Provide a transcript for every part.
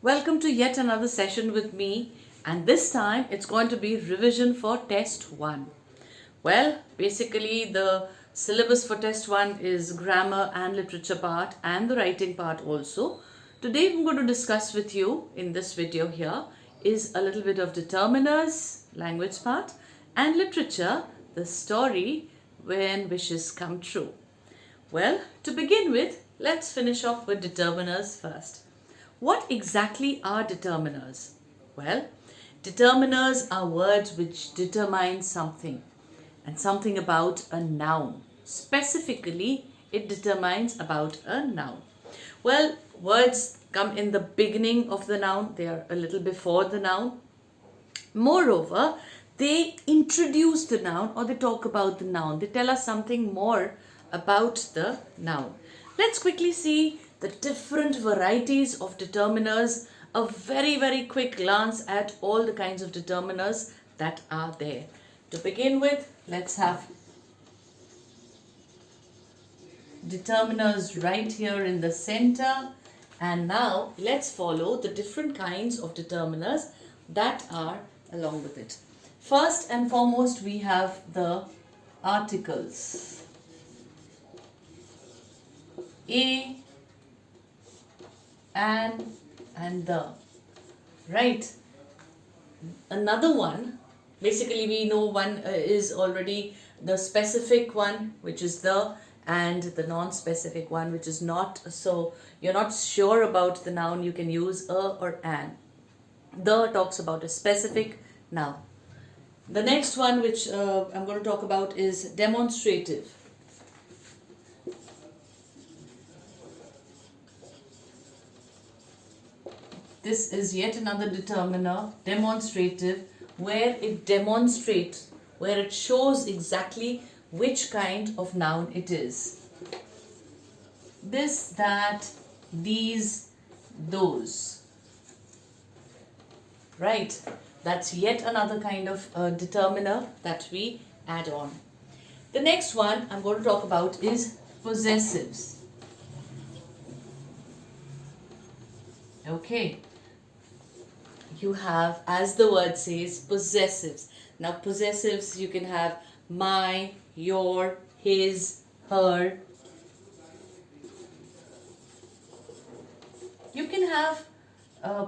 Welcome to yet another session with me, and this time it's going to be revision for test 1. Well, basically the syllabus for test 1 is grammar and literature part and the writing part also. Today I'm going to discuss with you in this video here is a little bit of determiners, language part, and literature, the story when wishes come true. Well, to begin with, let's finish off with determiners first. What exactly are determiners? Well, determiners are words which determine something and something about a noun. Specifically, it determines about a noun. Well, words come in the beginning of the noun, they are a little before the noun. Moreover, they introduce the noun or they talk about the noun. They tell us something more about the noun. Let's quickly see the different varieties of determiners. A very quick glance at all the kinds of determiners that are there. To begin with, let's have determiners right here in the center. And now let's follow the different kinds of determiners that are along with it. First and foremost, we have the articles. A, an, and the. Right. Another one, basically we know one is already the specific one, which is the, and the non-specific one, which is not. So you're not sure about the noun, you can use a or an. The talks about a specific noun. The next one which I'm going to talk about is demonstrative. This is yet another determiner, demonstrative, where it demonstrates, where it shows exactly which kind of noun it is. This, that, these, those. Right, that's yet another kind of determiner that we add on. The next one I'm going to talk about is possessives. Okay. You have, as the word says, possessives. Now possessives, you can have my, your, his, her. You can have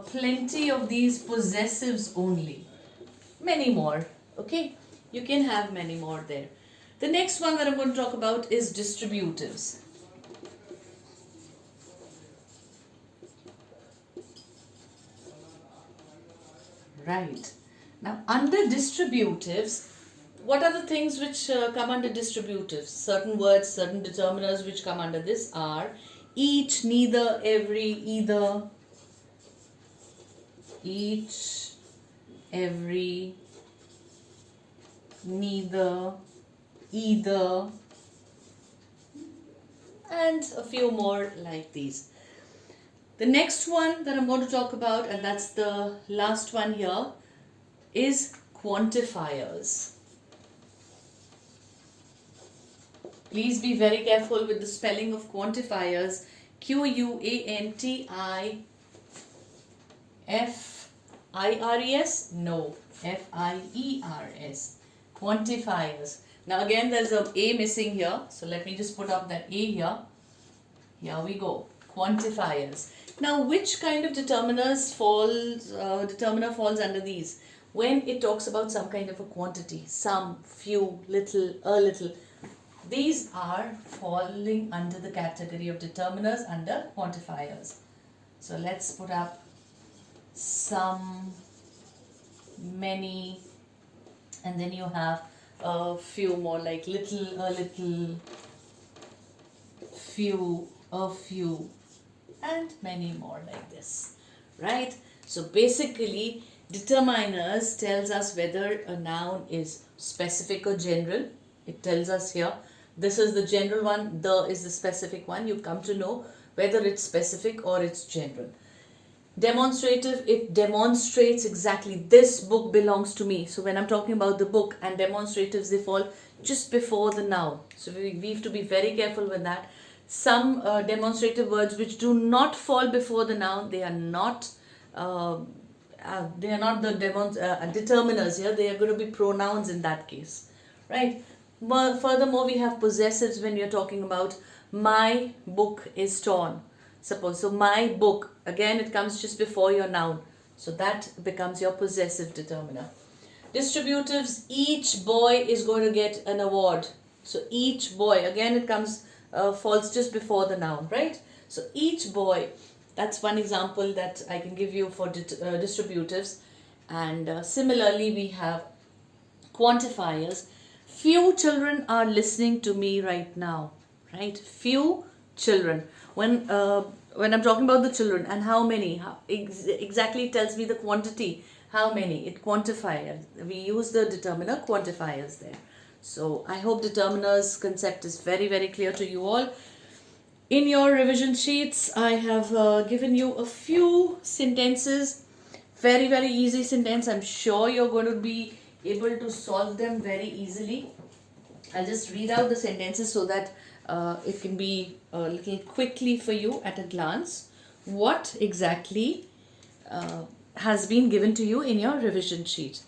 plenty of these possessives only. Many more, okay? You can have many more there. The next one that I'm going to talk about is distributives. Right. Now, under distributives, what are the things which come under distributives? Certain words, certain determiners which come under this are each, neither, every, either. Each, every, neither, either, and a few more like these. The next one that I'm going to talk about, and that's the last one here, is quantifiers. Please be very careful with the spelling of quantifiers. Q-U-A-N-T-I-F-I-R-E-S? No, F-I-E-R-S. Quantifiers. Now again, there's an A missing here. So let me just put up that A here. Here we go. Quantifiers. Now, which kind of determiner falls under these? When it talks about some kind of a quantity, some, few, little, a little. These are falling under the category of determiners under quantifiers. So let's put up some, many, and then you have a few more like little, a little, few, a few, and many more like this, right? So basically, determiners tells us whether a noun is specific or general. It tells us here, this is the general one, the is the specific one. You come to know whether it's specific or it's general. Demonstrative, it demonstrates exactly this book belongs to me. So when I'm talking about the book, and demonstratives, they fall just before the noun. So we have to be very careful with that. Some demonstrative words which do not fall before the noun, they are not they are not the determiners here, they are going to be pronouns in that case, right? But furthermore, we have possessives when you're talking about my book is torn. Suppose, so my book, again it comes just before your noun. So that becomes your possessive determiner. Distributives, each boy is going to get an award. So each boy, again it comes, falls just before the noun, right? So each boy, that's one example that I can give you for distributives. And similarly, we have quantifiers. Few children are listening to me right now, right? Few children. When I'm talking about the children and how many, exactly tells me the quantity, how many, it quantifier. We use the determiner quantifiers there. So I hope determiners concept is very, very clear to you all. In your revision sheets, I have given you a few sentences, very, very easy sentence. I'm sure you're going to be able to solve them very easily. I'll just read out the sentences so that it can be a little quickly for you at a glance. What exactly has been given to you in your revision sheet?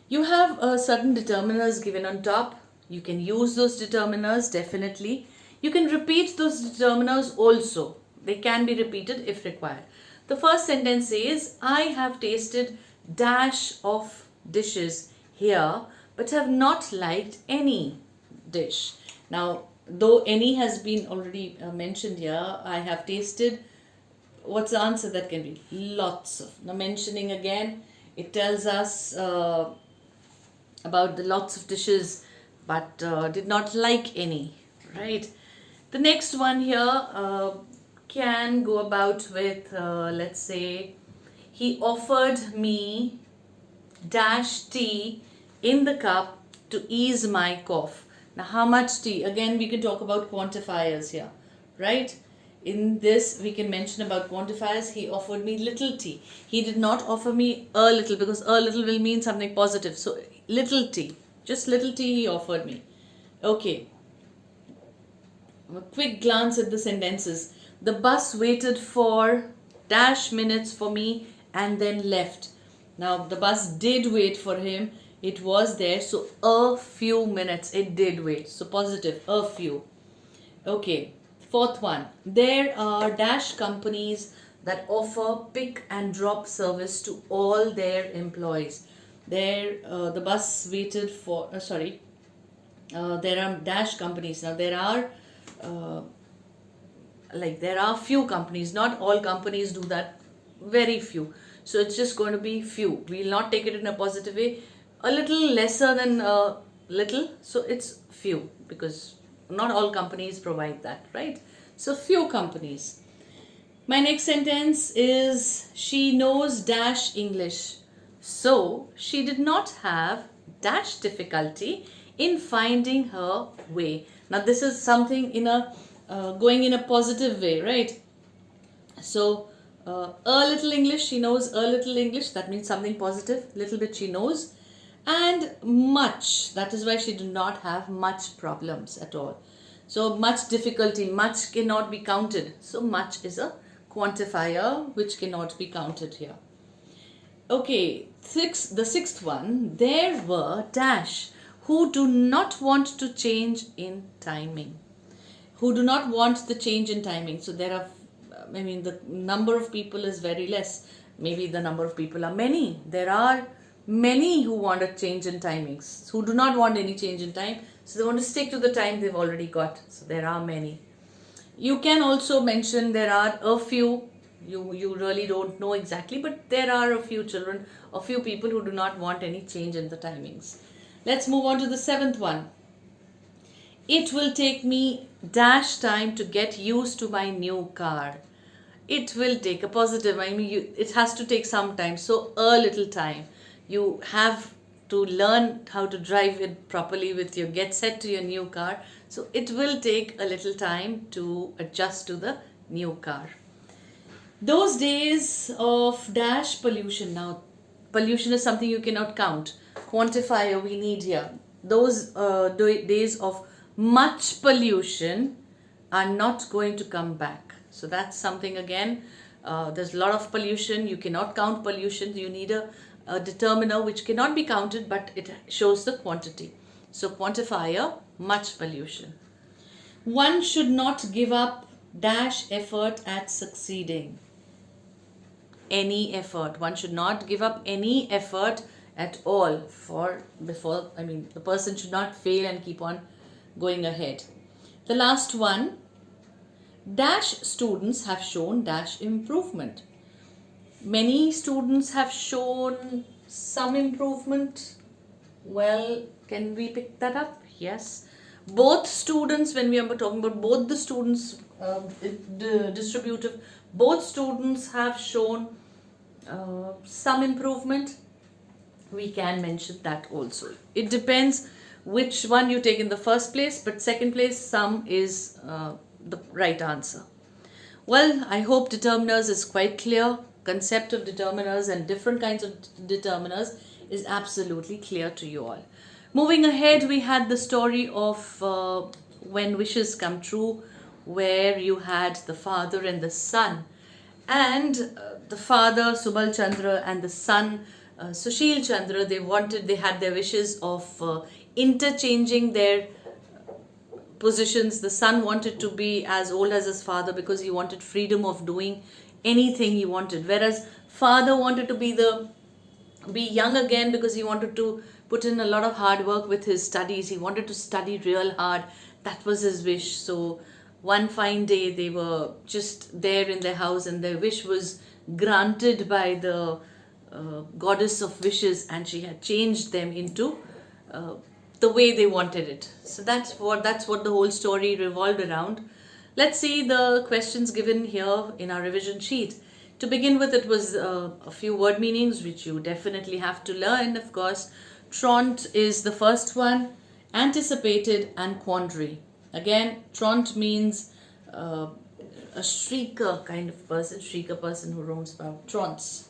You have certain determiners given on top. You can use those determiners definitely. You can repeat those determiners also. They can be repeated if required. The first sentence says, I have tasted dash of dishes here but have not liked any dish. Now, though any has been already mentioned here, I have tasted, what's the answer that can be? Lots of. Now, mentioning again, it tells us about the lots of dishes but did not like any, right? The next one here can go about with, let's say, he offered me dash tea in the cup to ease my cough. Now, how much tea? Again, we can talk about quantifiers here, right? In this, we can mention about quantifiers. He offered me little tea. He did not offer me a little, because a little will mean something positive. So, little tea. Just little tea he offered me. Okay. A quick glance at the sentences. The bus waited for dash minutes for me and then left. Now, the bus did wait for him. It was there. So, a few minutes. It did wait. So, positive. A few. Okay. Fourth one. There are dash companies that offer pick and drop service to all their employees. There, the bus waited for, there are dash companies. Now, there are few companies, not all companies do that, very few. So it's just going to be few. We will not take it in a positive way. A little lesser than little, so it's few, because not all companies provide that, right? So few companies. My next sentence is, she knows dash English, so she did not have dash difficulty in finding her way. Now this is something in a going in a positive way, right? So a little English, she knows a little English, that means something positive. Little bit she knows. And much, that is why she did not have much problems at all. So much difficulty, much cannot be counted. So much is a quantifier which cannot be counted here. Okay, the sixth one, there were dash who do not want to change in timing. Who do not want the change in timing. So there are, the number of people is very less. Maybe the number of people are many. There are many who want a change in timings, who do not want any change in time. So they want to stick to the time they've already got. So there are many. You can also mention there are a few. You really don't know exactly, but there are a few children, a few people who do not want any change in the timings. Let's move on to the seventh one. It will take me dash time to get used to my new car. It will take a positive. It has to take some time. So a little time. You have to learn how to drive it properly with your get set to your new car. So it will take a little time to adjust to the new car. Those days of dash pollution. Now, pollution is something you cannot count. Quantifier we need here. Those days of much pollution are not going to come back. So that's something again There's a lot of pollution. You cannot count pollution. You need a determiner which cannot be counted, but it shows the quantity. So quantifier, much pollution. One should not give up dash effort at succeeding. Any effort. One should not give up any effort at all the person should not fail and keep on going ahead. The last one, dash students have shown dash improvement. Many students have shown some improvement. Well, can we pick that up? Yes. Both students, when we are talking about both the students, distributive, both students have shown some improvement. We can mention that also. It depends which one you take in the first place, but second place, some is the right answer. Well, I hope determiners is quite clear. Concept of determiners and different kinds of determiners is absolutely clear to you all. Moving ahead, we had the story of when wishes come true, where you had the father and the son, and the father Subal Chandra and the son Sushil Chandra, they had their wishes of interchanging their positions. The son wanted to be as old as his father because he wanted freedom of doing anything he wanted, whereas father wanted to be young again because he wanted to put in a lot of hard work with his studies. He wanted to study real hard. That was his wish. So one fine day they were just there in their house and their wish was granted by the goddess of wishes, and she had changed them into the way they wanted it. So that's what the whole story revolved around. Let's see the questions given here in our revision sheet. To begin with, it was a few word meanings which you definitely have to learn. Of course, tront is the first one, anticipated and quandary. Again, tront means a shrieker kind of person, shrieker person who roams about, trons.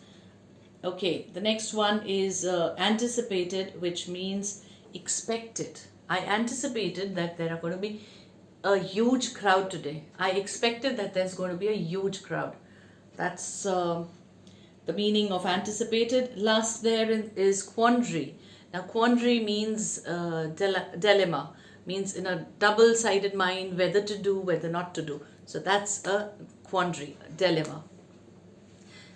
Okay, the next one is anticipated, which means expected. I anticipated that there are going to be a huge crowd today. I expected that there's going to be a huge crowd. That's the meaning of anticipated. Last there is quandary. Now quandary means dilemma, means in a double-sided mind whether to do, whether not to do. So that's a quandary, a dilemma.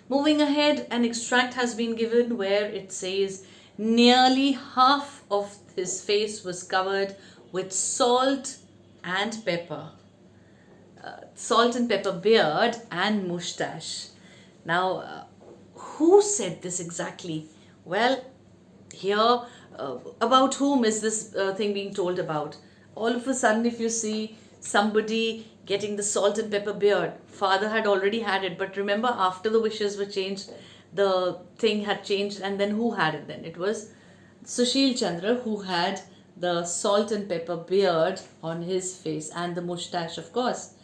Moving ahead, an extract has been given where it says nearly half of his face was covered with salt and pepper. Salt and pepper beard and moustache. Now, who said this exactly? Well, here, about whom is this thing being told about? All of a sudden, if you see somebody getting the salt and pepper beard, father had already had it, but remember, after the wishes were changed, the thing had changed, and then who had it then? It was Sushil Chandra who had the salt and pepper beard on his face and the moustache, of course.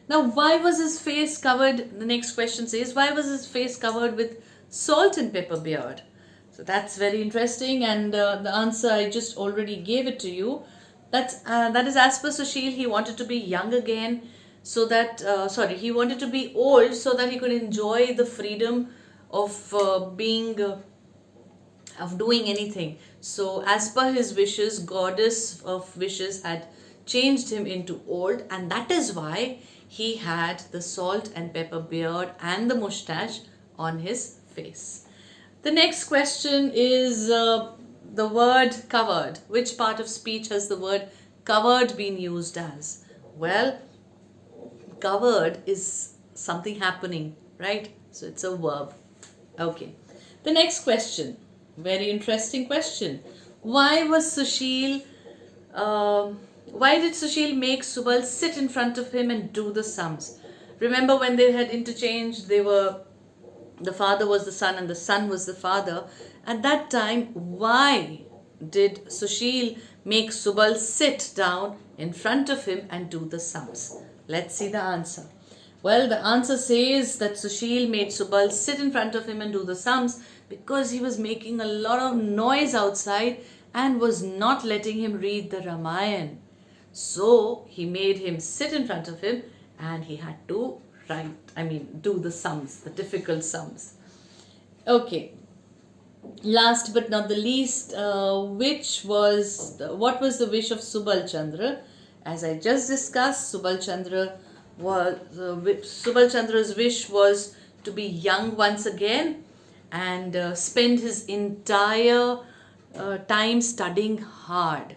Now, why was his face covered? The next question says, why was his face covered with salt and pepper beard? So that's very interesting, and the answer I just already gave it to you. That is as per Sushil. He wanted to be young again, so that he wanted to be old so that he could enjoy the freedom of of doing anything. So as per his wishes, goddess of wishes had changed him into old, and that is why he had the salt and pepper beard and the moustache on his face. The next question is the word covered. Which part of speech has the word covered been used as? Well, covered is something happening, right? So it's a verb. Okay. The next question, very interesting question. Why did Sushil make Subal sit in front of him and do the sums? Remember when they had interchanged, the father was the son and the son was the father. At that time, why did Sushil make Subal sit down in front of him and do the sums? Let's see the answer. Well, the answer says that Sushil made Subal sit in front of him and do the sums because he was making a lot of noise outside and was not letting him read the Ramayana. So he made him sit in front of him and he had to do the sums, the difficult sums. Okay. Last but not the least, what was the wish of Subal Chandra? As I just discussed, Subal Chandra's wish was to be young once again and spend his entire time studying hard.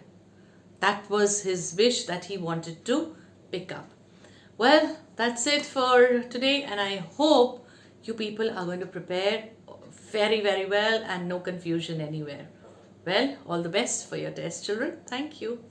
That was his wish that he wanted to pick up. Well, that's it for today, and I hope you people are going to prepare very, very well and no confusion anywhere. Well, all the best for your test, children. Thank you.